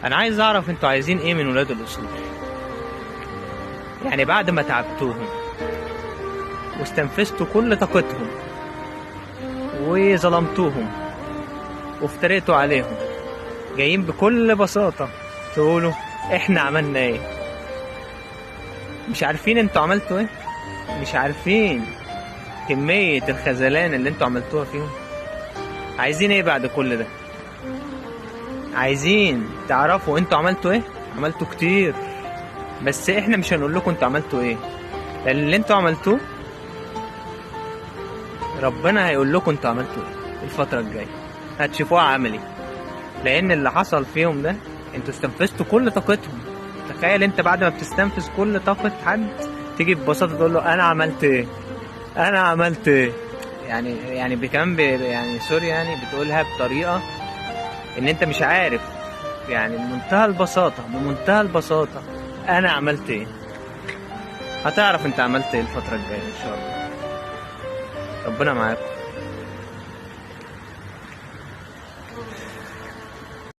انا عايز اعرف انتوا عايزين ايه من ولاد الاصول. يعني بعد ما تعبتوهم واستنفذتوا كل طاقتهم وظلمتوهم وافتريتوا عليهم، جايين بكل بساطة تقولوا احنا عملنا ايه؟ مش عارفين انتوا عملتوا ايه؟ مش عارفين كمية الخذلان اللي انتوا عملتوها فيهم؟ عايزين ايه بعد كل ده؟ عايزين تعرفوا انتوا عملتوا ايه؟ عملتوا كتير، بس احنا مش هنقول لكم انتوا عملتوا ايه، لان اللي انتوا عملتوه ربنا هيقول لكم انتوا عملتوا ايه الفترة الجاية، هتشوفوها عملي. لان اللي حصل فيهم ده انتوا استنفذتوا كل طاقتهم. تخيل انت بعد ما بتستنفذ كل طاقة حد تيجي ببساطة تقول له انا عملت ايه؟ انا عملت ايه؟ يعني كمان يعني سوري، يعني بتقولها بطريقة ان انت مش عارف، يعني بمنتهى البساطة انا عملت ايه. هتعرف انت عملت ايه الفترة الجاية ان شاء الله. ربنا معاكم.